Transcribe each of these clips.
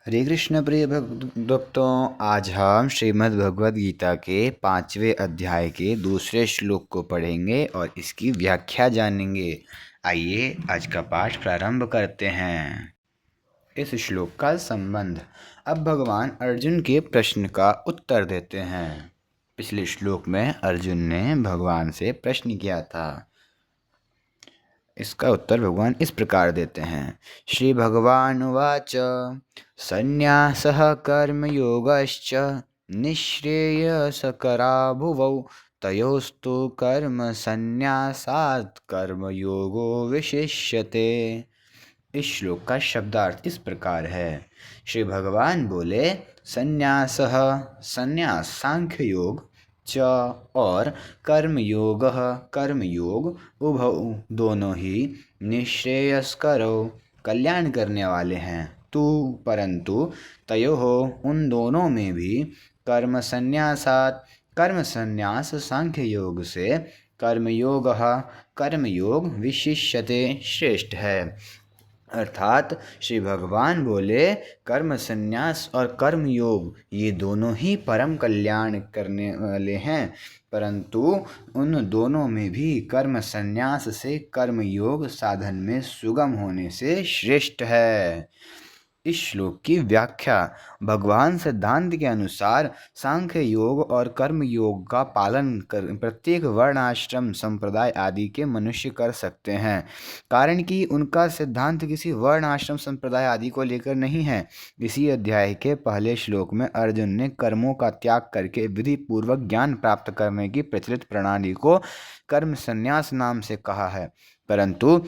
हरे कृष्ण प्रिय भक्तों, आज हम श्रीमद् भगवद गीता के 5वें अध्याय के दूसरे श्लोक को पढ़ेंगे और इसकी व्याख्या जानेंगे। आइए आज का पाठ प्रारंभ करते हैं। इस श्लोक का संबंध। अब भगवान अर्जुन के प्रश्न का उत्तर देते हैं। पिछले श्लोक में अर्जुन ने भगवान से प्रश्न किया था, इसका उत्तर भगवान इस प्रकार देते हैं। श्री भगवान उवाच संन्यासः कर्मयोगश्च निःश्रेयसकरा भुवौ तयोस्तु कर्म संन्यासात् कर्मयोगो विशिष्यते। इस श्लोक का शब्दार्थ इस प्रकार है। श्री भगवान बोले, संन्यासः संन्यास सांख्य योग, च और कर्मयोग कर्मयोग, उभौ दोनों ही निःश्रेयस्करो कल्याण करने वाले हैं। तू परंतु तयोः उन दोनों में भी कर्म संन्यासात् कर्म संन्यास सांख्य योग से कर्मयोग विशिष्यते श्रेष्ठ है। अर्थात श्री भगवान बोले, कर्म संन्यास और कर्म योग ये दोनों ही परम कल्याण करने वाले हैं, परंतु उन दोनों में भी कर्म संन्यास से कर्म योग साधन में सुगम होने से श्रेष्ठ है। इस श्लोक की व्याख्या। भगवान सिद्धांत के अनुसार सांख्य योग और कर्म योग का पालन कर प्रत्येक वर्ण आश्रम संप्रदाय आदि के मनुष्य कर सकते हैं, कारण कि उनका सिद्धांत किसी वर्ण आश्रम संप्रदाय आदि को लेकर नहीं है। इसी अध्याय के पहले श्लोक में अर्जुन ने कर्मों का त्याग करके विधि पूर्वक ज्ञान प्राप्त करने की प्रचलित प्रणाली को कर्म संन्यास नाम से कहा है, परंतु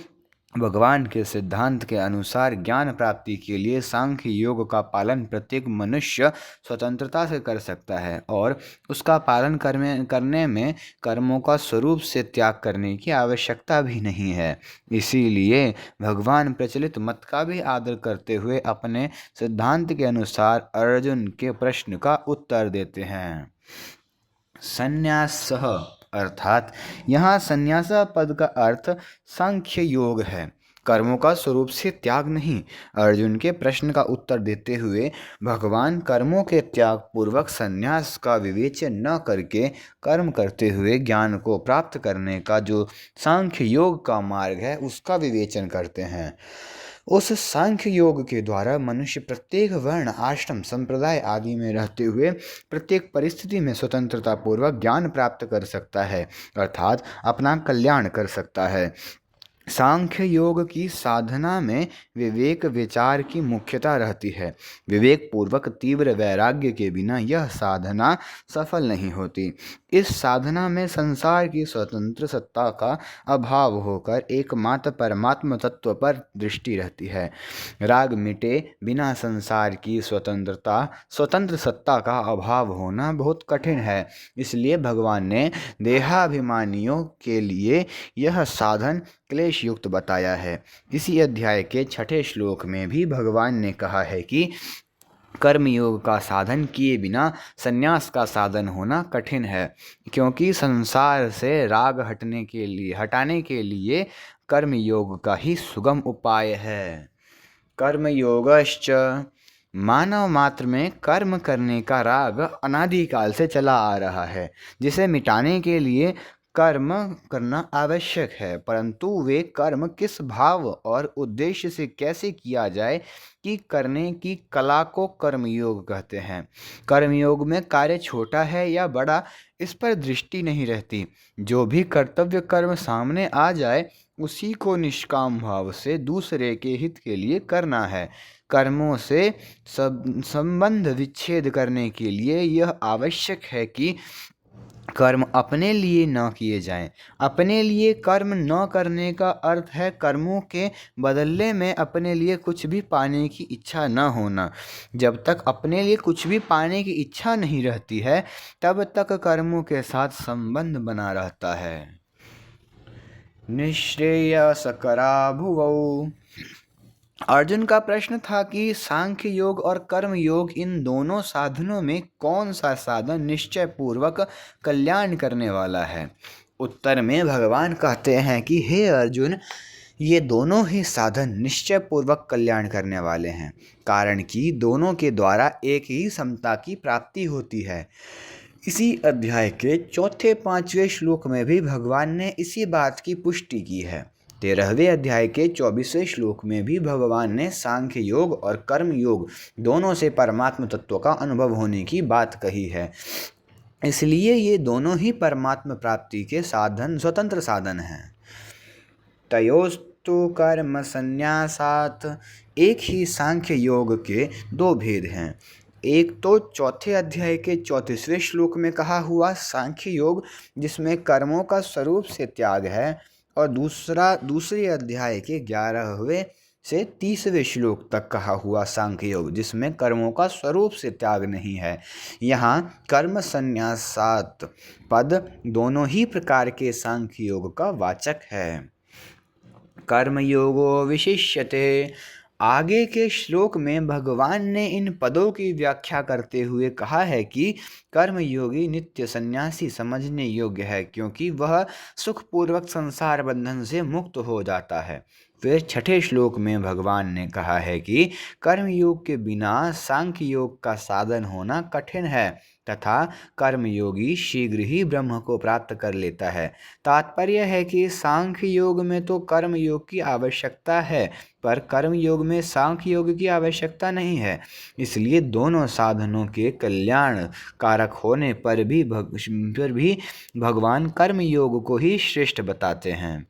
भगवान के सिद्धांत के अनुसार ज्ञान प्राप्ति के लिए सांख्य योग का पालन प्रत्येक मनुष्य स्वतंत्रता से कर सकता है और उसका पालन करने में कर्मों का स्वरूप से त्याग करने की आवश्यकता भी नहीं है। इसीलिए भगवान प्रचलित मत का भी आदर करते हुए अपने सिद्धांत के अनुसार अर्जुन के प्रश्न का उत्तर देते हैं। संन्यासः अर्थात यहाँ संन्यास पद का अर्थ सांख्य योग है, कर्मों का स्वरूप से त्याग नहीं। अर्जुन के प्रश्न का उत्तर देते हुए भगवान कर्मों के त्याग पूर्वक संन्यास का विवेचन न करके कर्म करते हुए ज्ञान को प्राप्त करने का जो सांख्य योग का मार्ग है उसका विवेचन करते हैं। उस सांख्य योग के द्वारा मनुष्य प्रत्येक वर्ण आश्रम संप्रदाय आदि में रहते हुए प्रत्येक परिस्थिति में स्वतंत्रता पूर्वक ज्ञान प्राप्त कर सकता है, अर्थात अपना कल्याण कर सकता है। सांख्य योग की साधना में विवेक विचार की मुख्यता रहती है। विवेक पूर्वक तीव्र वैराग्य के बिना यह साधना सफल नहीं होती। इस साधना में संसार की स्वतंत्र सत्ता का अभाव होकर एकमात्र परमात्म तत्व पर दृष्टि रहती है। राग मिटे बिना संसार की स्वतंत्र सत्ता का अभाव होना बहुत कठिन है। इसलिए भगवान ने देहाभिमानियों के लिए यह साधन क्लेश युक्त बताया है। इसी अध्याय के 6ठे श्लोक में भी भगवान ने कहा है कि कर्मयोग का साधन किए बिना संन्यास का साधन होना कठिन है, क्योंकि संसार से राग हटाने के लिए कर्मयोग का ही सुगम उपाय है। कर्मयोगश्च मानव मात्र में कर्म करने का राग अनादिकाल से चला आ रहा है, जिसे मिटाने के लिए कर्म करना आवश्यक है, परंतु वे कर्म किस भाव और उद्देश्य से कैसे किया जाए कि करने की कला को कर्मयोग कहते हैं। कर्मयोग में कार्य छोटा है या बड़ा, इस पर दृष्टि नहीं रहती। जो भी कर्तव्य कर्म सामने आ जाए उसी को निष्काम भाव से दूसरे के हित के लिए करना है। कर्मों से संबंध विच्छेद करने के लिए यह आवश्यक है कि कर्म अपने लिए न किए जाएं। अपने लिए कर्म न करने का अर्थ है कर्मों के बदले में अपने लिए कुछ भी पाने की इच्छा न होना। जब तक अपने लिए कुछ भी पाने की इच्छा नहीं रहती है, तब तक कर्मों के साथ संबंध बना रहता है। निःश्रेयसकरा भुवौ। अर्जुन का प्रश्न था कि सांख्य योग और कर्म योग, इन दोनों साधनों में कौन सा साधन निश्चय पूर्वक कल्याण करने वाला है। उत्तर में भगवान कहते हैं कि हे अर्जुन, ये दोनों ही साधन निश्चय पूर्वक कल्याण करने वाले हैं, कारण कि दोनों के द्वारा एक ही समता की प्राप्ति होती है। इसी अध्याय के चौथे 5वें श्लोक में भी भगवान ने इसी बात की पुष्टि की है। 13वें अध्याय के 24वें श्लोक में भी भगवान ने सांख्य योग और कर्म योग दोनों से परमात्म तत्व का अनुभव होने की बात कही है। इसलिए ये दोनों ही परमात्म प्राप्ति के साधन, स्वतंत्र साधन हैं। तयोस्तु कर्म संन्यासात्, एक ही सांख्य योग के दो भेद हैं। एक तो चौथे अध्याय के 34वें श्लोक में कहा हुआ सांख्य योग जिसमें कर्मों का स्वरूप से त्याग है, और दूसरे अध्याय के 11वें से 30वें श्लोक तक कहा हुआ सांख्य योग जिसमें कर्मों का स्वरूप से त्याग नहीं है। यहाँ कर्म संन्यासात् पद दोनों ही प्रकार के सांख्य योग का वाचक है। कर्मयोगो विशिष्यते, आगे के श्लोक में भगवान ने इन पदों की व्याख्या करते हुए कहा है कि कर्मयोगी नित्य सन्यासी समझने योग्य है, क्योंकि वह सुखपूर्वक संसार बंधन से मुक्त हो जाता है। फिर छठे श्लोक में भगवान ने कहा है कि कर्मयोग के बिना सांख्य योग का साधन होना कठिन है तथा कर्मयोगी शीघ्र ही ब्रह्म को प्राप्त कर लेता है। तात्पर्य है कि सांख्य योग में तो कर्मयोग की आवश्यकता है, पर कर्मयोग में सांख्य योग की आवश्यकता नहीं है। इसलिए दोनों साधनों के कल्याण कारक होने पर भी भगवान कर्मयोग को ही श्रेष्ठ बताते हैं।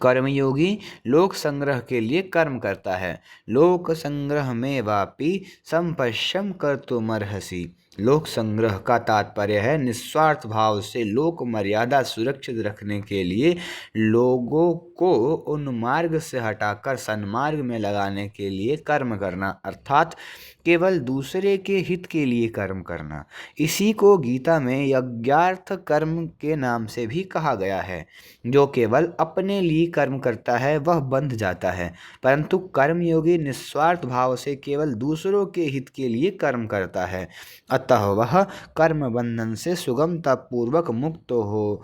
कर्मयोगी लोक संग्रह के लिए कर्म करता है। लोक संग्रह में वापि संपश्यम कर्तुमर्हसि, लोक संग्रह का तात्पर्य है निस्वार्थ भाव से लोक मर्यादा सुरक्षित रखने के लिए लोगों को उन मार्ग से हटाकर सन्मार्ग में लगाने के लिए कर्म करना, अर्थात केवल दूसरे के हित के लिए कर्म करना। इसी को गीता में यज्ञार्थ कर्म के नाम से भी कहा गया है। जो केवल अपने लिए कर्म करता है वह बंध जाता है, परंतु कर्मयोगी निस्वार्थ भाव से केवल दूसरों के हित के लिए कर्म करता है, अतः वह कर्म बंधन से सुगमता पूर्वक मुक्त हो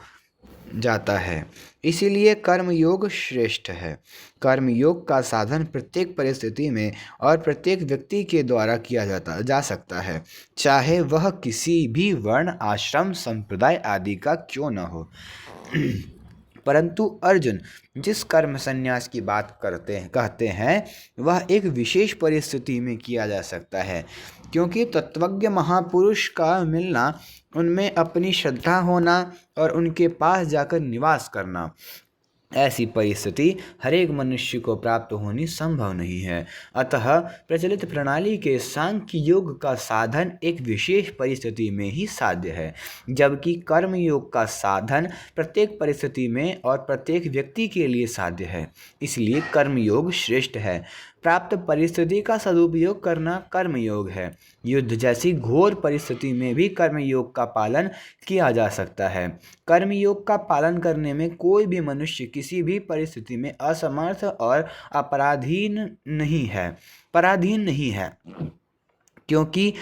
जाता है। इसीलिए कर्मयोग श्रेष्ठ है। कर्मयोग का साधन प्रत्येक परिस्थिति में और प्रत्येक व्यक्ति के द्वारा किया जा सकता है, चाहे वह किसी भी वर्ण, आश्रम, संप्रदाय आदि का क्यों न हो। परंतु अर्जुन जिस कर्म संन्यास की बात कहते हैं वह एक विशेष परिस्थिति में किया जा सकता है, क्योंकि तत्वज्ञ महापुरुष का मिलना, उनमें अपनी श्रद्धा होना और उनके पास जाकर निवास करना, ऐसी परिस्थिति हर एक मनुष्य को प्राप्त होनी संभव नहीं है। अतः प्रचलित प्रणाली के सांख्य योग का साधन एक विशेष परिस्थिति में ही साध्य है, जबकि कर्म योग का साधन प्रत्येक परिस्थिति में और प्रत्येक व्यक्ति के लिए साध्य है। इसलिए कर्म योग श्रेष्ठ है। प्राप्त परिस्थिति का सदुपयोग करना कर्मयोग है। युद्ध जैसी घोर परिस्थिति में भी कर्मयोग का पालन किया जा सकता है। कर्मयोग का पालन करने में कोई भी मनुष्य किसी भी परिस्थिति में असमर्थ और पराधीन नहीं है, क्योंकि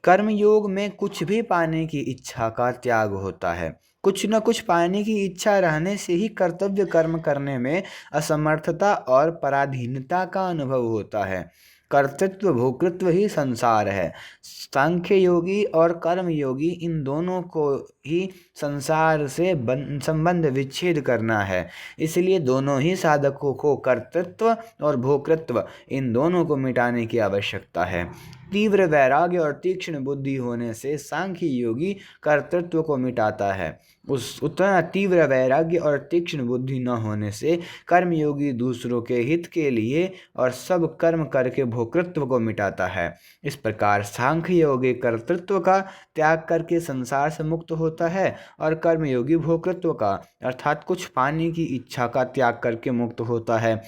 कर्मयोग में कुछ भी पाने की इच्छा का त्याग होता है। कुछ न कुछ पाने की इच्छा रहने से ही कर्तव्य कर्म करने में असमर्थता और पराधीनता का अनुभव होता है। कर्तृत्व भोक्तृत्व ही संसार है। सांख्य योगी और कर्म योगी इन दोनों को ही संसार से संबंध विच्छेद करना है। इसलिए दोनों ही साधकों को कर्तृत्व और भोक्तृत्व इन दोनों को मिटाने की आवश्यकता है। तीव्र वैराग्य और तीक्ष्ण बुद्धि होने से सांख्य योगी कर्तृत्व को मिटाता है। उतना तीव्र वैराग्य और तीक्ष्ण बुद्धि न होने से कर्मयोगी दूसरों के हित के लिए और सब कर्म करके भोक्तृत्व को मिटाता है। इस प्रकार सांख्य योगी कर्तृत्व का त्याग करके संसार से मुक्त होता है और कर्मयोगी भोक्तृत्व का, अर्थात कुछ पाने की इच्छा का त्याग करके मुक्त होता है।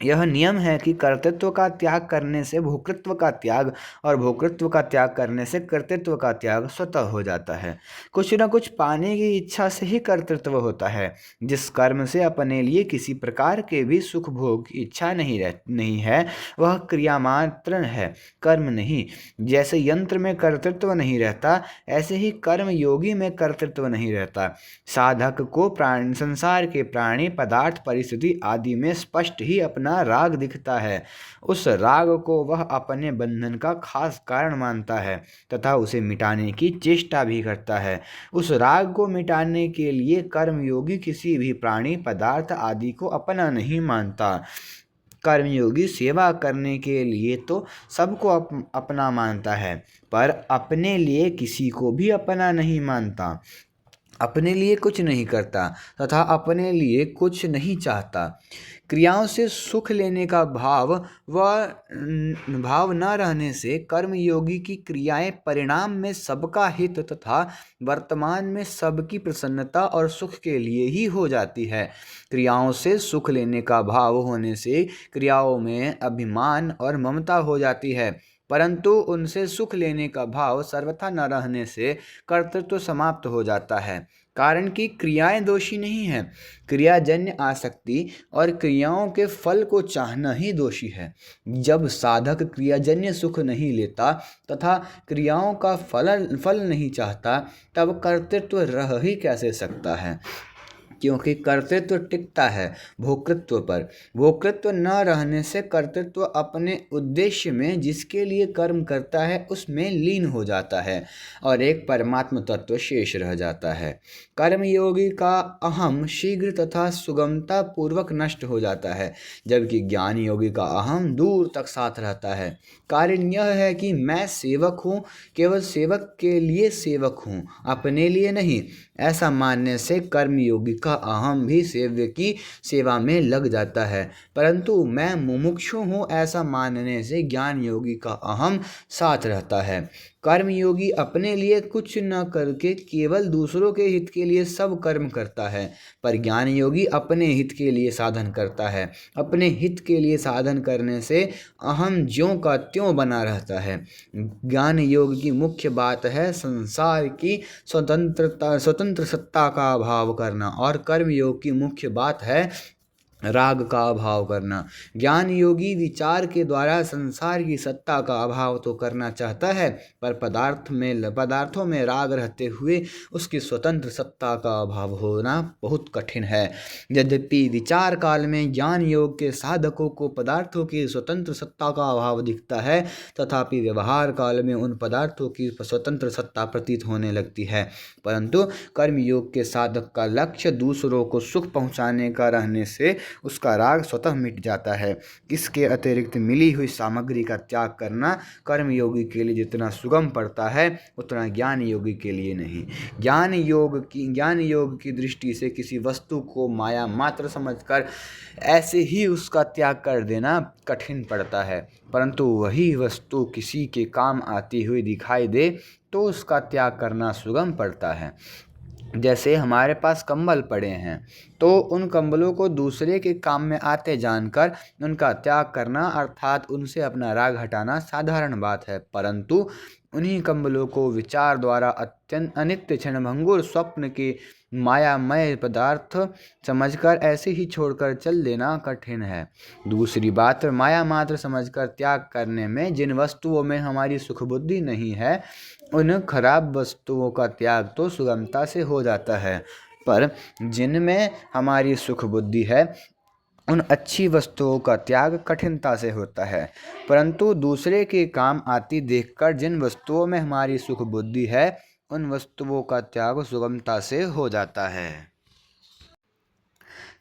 यह नियम है कि कर्तृत्व का त्याग करने से भोक्तृत्व का त्याग और भोक्तृत्व का त्याग करने से कर्तृत्व का त्याग स्वतः हो जाता है। कुछ न कुछ पाने की इच्छा से ही कर्तृत्व होता है। जिस कर्म से अपने लिए किसी प्रकार के भी सुख भोग की इच्छा नहीं है, वह क्रिया मात्र है, कर्म नहीं। जैसे यंत्र में कर्तृत्व नहीं रहता, ऐसे ही कर्म योगी में कर्तृत्व नहीं रहता। साधक को संसार के प्राणी, पदार्थ, परिस्थिति आदि में स्पष्ट ही अपना राग दिखता है। उस राग को वह अपने बंधन का खास कारण मानता है तथा उसे मिटाने की चेष्टा भी करता है। उस राग को मिटाने के लिए कर्मयोगी किसी भी प्राणी, पदार्थ आदि को अपना नहीं मानता। कर्मयोगी सेवा करने के लिए तो सबको अपना मानता है, पर अपने लिए किसी को भी अपना नहीं मानता, अपने लिए कुछ नहीं करता तथा अपने लिए कुछ नहीं चाहता। क्रियाओं से सुख लेने का भाव न रहने से कर्मयोगी की क्रियाएं परिणाम में सबका हित तथा वर्तमान में सबकी प्रसन्नता और सुख के लिए ही हो जाती है। क्रियाओं से सुख लेने का भाव होने से क्रियाओं में अभिमान और ममता हो जाती है, परंतु उनसे सुख लेने का भाव सर्वथा न रहने से कर्तृत्व समाप्त हो जाता है। कारण कि क्रियाएं दोषी नहीं हैं, क्रियाजन्य आसक्ति और क्रियाओं के फल को चाहना ही दोषी है। जब साधक क्रियाजन्य सुख नहीं लेता तथा क्रियाओं का फल नहीं चाहता, तब कर्तृत्व रह ही कैसे सकता है, क्योंकि कर्तृत्व टिकता है भोक्तृत्व पर। भोक्तृत्व न रहने से कर्तृत्व अपने उद्देश्य में जिसके लिए कर्म करता है उसमें लीन हो जाता है और एक परमात्म तत्व शेष रह जाता है। कर्मयोगी का अहम शीघ्र तथा सुगमता पूर्वक नष्ट हो जाता है, जबकि ज्ञान योगी का अहम दूर तक साथ रहता है। कारण यह है कि मैं सेवक हूँ, केवल सेवक के लिए सेवक हूँ, अपने लिए नहीं। ऐसा मानने से कर्मयोगी का अहम भी सेव्य की सेवा में लग जाता है, परंतु मैं मुमुक्षु हूँ ऐसा मानने से ज्ञान योगी का अहम साथ रहता है। कर्मयोगी अपने लिए कुछ न करके केवल दूसरों के हित के लिए सब कर्म करता है, पर ज्ञान योगी अपने हित के लिए साधन करता है। अपने हित के लिए साधन करने से अहम ज्यों का त्यों बना रहता है। ज्ञान योग की मुख्य बात है संसार की स्वतंत्र सत्ता का अभाव करना, और कर्म योग की मुख्य बात है राग का अभाव करना। ज्ञान योगी विचार के द्वारा संसार की सत्ता का अभाव तो करना चाहता है, पर पदार्थों में राग रहते हुए उसकी स्वतंत्र सत्ता का अभाव होना बहुत कठिन है। यद्यपि विचार काल में ज्ञान योग के साधकों को पदार्थों की स्वतंत्र सत्ता का अभाव दिखता है, तथापि व्यवहार काल में उन पदार्थों की स्वतंत्र सत्ता प्रतीत होने लगती है। परंतु कर्मयोग के साधक का लक्ष्य दूसरों को सुख पहुँचाने का रहने से उसका राग स्वतः मिट जाता है। इसके अतिरिक्त मिली हुई सामग्री का त्याग करना कर्मयोगी के लिए जितना सुगम पड़ता है, उतना ज्ञान योगी के लिए नहीं। ज्ञान योग की दृष्टि से किसी वस्तु को माया मात्र समझकर ऐसे ही उसका त्याग कर देना कठिन पड़ता है, परंतु वही वस्तु किसी के काम आती हुई दिखाई दे तो उसका त्याग करना सुगम पड़ता है। जैसे हमारे पास कंबल पड़े हैं, तो उन कंबलों को दूसरे के काम में आते जानकर उनका त्याग करना अर्थात उनसे अपना राग हटाना साधारण बात है, परंतु उन्हीं कंबलों को विचार द्वारा अत्यंत अनित्य क्षणभंगुर स्वप्न के मायामय पदार्थ समझकर ऐसे ही छोड़कर चल देना कठिन है। दूसरी बात, माया मात्र समझकर त्याग करने में जिन वस्तुओं में हमारी सुख बुद्धि नहीं है, उन खराब वस्तुओं का त्याग तो सुगमता से हो जाता है, पर जिनमें हमारी सुख बुद्धि है उन अच्छी वस्तुओं का त्याग कठिनता से होता है। परंतु दूसरे के काम आती देखकर जिन वस्तुओं में हमारी सुख बुद्धि है, उन वस्तुओं का त्याग सुगमता से हो जाता है।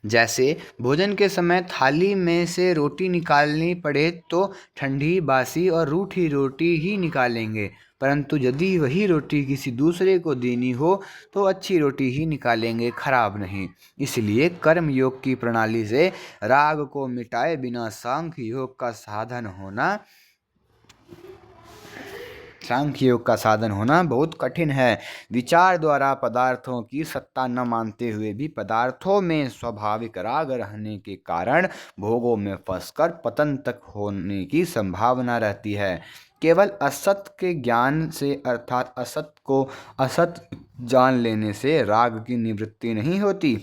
जैसे भोजन के समय थाली में से रोटी निकालनी पड़े तो ठंडी, बासी और रूठी रोटी ही निकालेंगे, परंतु यदि वही रोटी किसी दूसरे को देनी हो तो अच्छी रोटी ही निकालेंगे, खराब नहीं। इसलिए कर्म योग की प्रणाली से राग को मिटाए बिना सांख्य योग का साधन होना सांख्य योग का साधन होना बहुत कठिन है। विचार द्वारा पदार्थों की सत्ता न मानते हुए भी पदार्थों में स्वाभाविक राग रहने के कारण भोगों में फंसकर पतन तक होने की संभावना रहती है। केवल असत के ज्ञान से अर्थात असत को असत जान लेने से राग की निवृत्ति नहीं होती।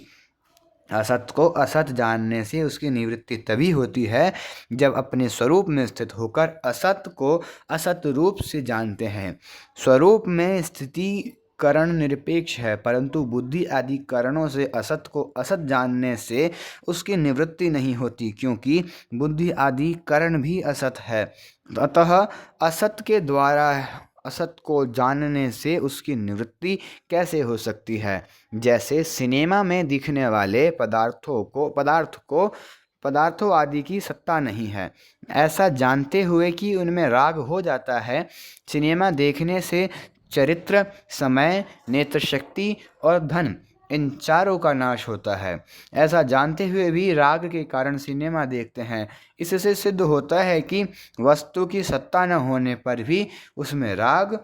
असत को असत जानने से उसकी निवृत्ति तभी होती है जब अपने स्वरूप में स्थित होकर असत को असत रूप से जानते हैं। स्वरूप में स्थिति करण निरपेक्ष है, परंतु बुद्धि आदि करणों से असत को असत जानने से उसकी निवृत्ति नहीं होती, क्योंकि बुद्धि आदि करण भी असत है। अतः असत के द्वारा असत को जानने से उसकी निवृत्ति कैसे हो सकती है? जैसे सिनेमा में दिखने वाले पदार्थों आदि की सत्ता नहीं है, ऐसा जानते हुए कि उनमें राग हो जाता है, सिनेमा देखने से चरित्र, समय, नेत्रशक्ति और धन, इन चारों का नाश होता है। ऐसा जानते हुए भी राग के कारण सिनेमा देखते हैं। इससे सिद्ध होता है कि वस्तु की सत्ता न होने पर भी उसमें राग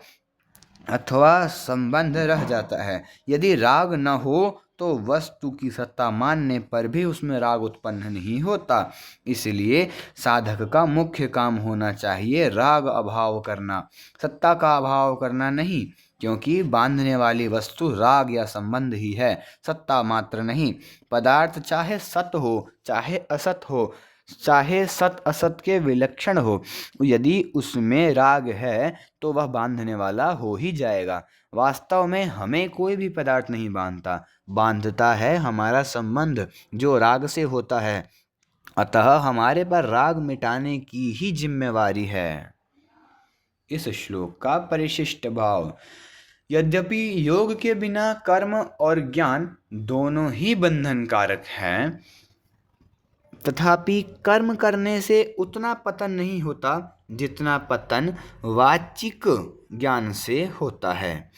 अथवा संबंध रह जाता है। यदि राग न हो तो वस्तु की सत्ता मानने पर भी उसमें राग उत्पन्न नहीं होता। इसलिए साधक का मुख्य काम होना चाहिए राग अभाव करना, सत्ता का अभाव करना नहीं, क्योंकि बांधने वाली वस्तु राग या संबंध ही है, सत्ता मात्र नहीं। पदार्थ चाहे सत हो चाहे असत हो, चाहे सत असत के विलक्षण हो, यदि उसमें राग है तो वह बांधने वाला हो ही जाएगा। वास्तव में हमें कोई भी पदार्थ नहीं बांधता है हमारा संबंध, जो राग से होता है। अतः हमारे पर राग मिटाने की ही जिम्मेवारी है। इस श्लोक का परिशिष्ट भाव। यद्यपि योग के बिना कर्म और ज्ञान दोनों ही बंधनकारक हैं, तथापि कर्म करने से उतना पतन नहीं होता जितना पतन वाचिक ज्ञान से होता है।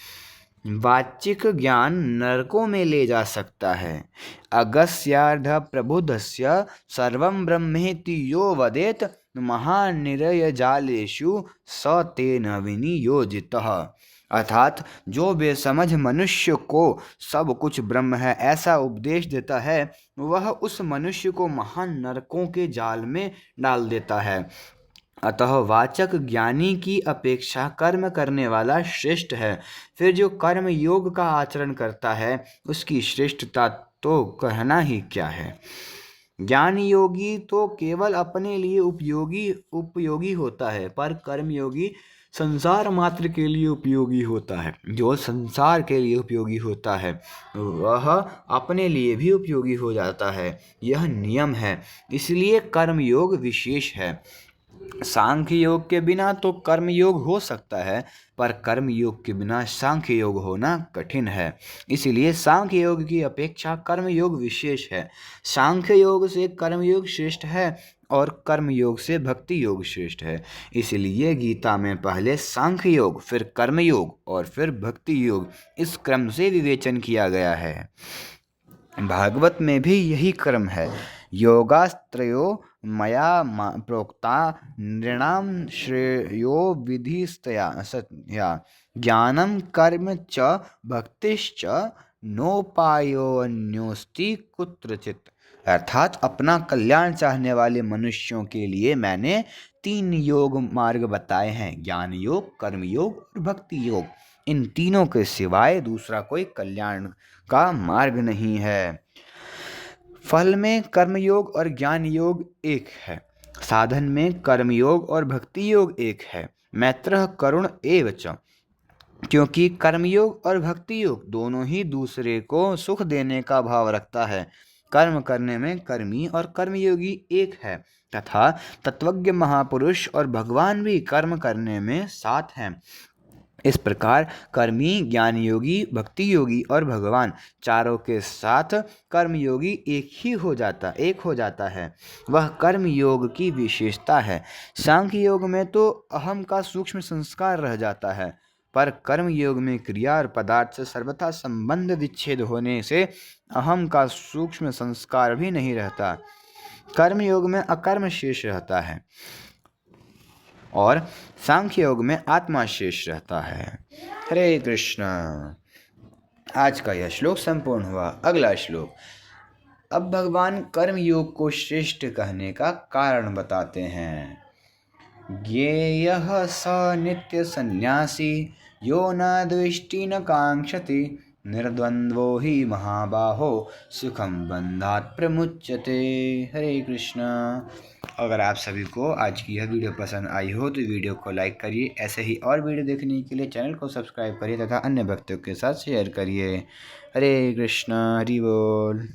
वाचिक ज्ञान नरकों में ले जा सकता है। अगस्यार्ध प्रबुद्धस्य सर्वं ब्रह्मेति यो वदेत महानिरय जालेषु स तेन विनियोजितः। अर्थात जो बेसमझ मनुष्य को सब कुछ ब्रह्म है ऐसा उपदेश देता है, वह उस मनुष्य को महान नरकों के जाल में डाल देता है। अतः वाचक ज्ञानी की अपेक्षा कर्म करने वाला श्रेष्ठ है। फिर जो कर्म योग का आचरण करता है उसकी श्रेष्ठता तो कहना ही क्या है। ज्ञान योगी तो केवल अपने लिए उपयोगी होता है, पर कर्मयोगी संसार मात्र के लिए उपयोगी होता है। जो संसार के लिए उपयोगी होता है वह अपने लिए भी उपयोगी हो जाता है, यह नियम है। इसलिए कर्मयोग विशेष है। सांख्य योग के बिना तो कर्म योग हो सकता है, पर कर्म योग के बिना सांख्य योग होना कठिन है। इसलिए सांख्य योग की अपेक्षा कर्म योग विशेष है। सांख्य योग से कर्म योग श्रेष्ठ है और कर्म योग से भक्ति योग श्रेष्ठ है। इसलिए गीता में पहले सांख्य योग, फिर कर्म योग और फिर भक्ति योग, इस क्रम से विवेचन किया गया है। भागवत में भी यही क्रम है। योगास्त्रयो मया प्रोक्ता नृणाम श्रेयो विधिस्तया सत्या ज्ञानम कर्म च भक्तिश्च नोपायोन्योस्ति कुत्रचित्। अर्थात अपना कल्याण चाहने वाले मनुष्यों के लिए मैंने 3 योग मार्ग बताए हैं, ज्ञान योग, कर्म योग और भक्ति योग। इन तीनों के सिवाय दूसरा कोई कल्याण का मार्ग नहीं है। फल में कर्मयोग और ज्ञान योग एक है, साधन में कर्मयोग और भक्ति योग एक है। मैत्रः करुण एव च, क्योंकि कर्मयोग और भक्ति योग दोनों ही दूसरे को सुख देने का भाव रखता है। कर्म करने में कर्मी और कर्मयोगी एक है, तथा तत्वज्ञ महापुरुष और भगवान भी कर्म करने में साथ हैं। इस प्रकार कर्मी, ज्ञान योगी, भक्ति योगी और भगवान चारों के साथ कर्मयोगी एक हो जाता है। वह कर्म योग की विशेषता है। सांख्य योग में तो अहम का सूक्ष्म संस्कार रह जाता है, पर कर्म योग में क्रिया और पदार्थ से सर्वथा संबंध विच्छेद होने से अहम का सूक्ष्म संस्कार भी नहीं रहता। कर्म योग में अकर्म शेष रहता है। और सांख्य योग में आत्मा शेष रहता है। हरे कृष्ण। आज का यह श्लोक संपूर्ण हुआ। अगला श्लोक। अब भगवान कर्म योग को श्रेष्ठ कहने का कारण बताते हैं। ज्ञेयः स नित्य सन्यासी यो न द्वेष्टि न कांक्षति निर्द्वंद्वो हि महाबाहो सुखम बंधात् प्रमुच्यते। हरे कृष्ण। अगर आप सभी को आज की यह वीडियो पसंद आई हो तो वीडियो को लाइक करिए। ऐसे ही और वीडियो देखने के लिए चैनल को सब्सक्राइब करिए तथा अन्य भक्तों के साथ शेयर करिए। हरे कृष्ण। हरि बोल।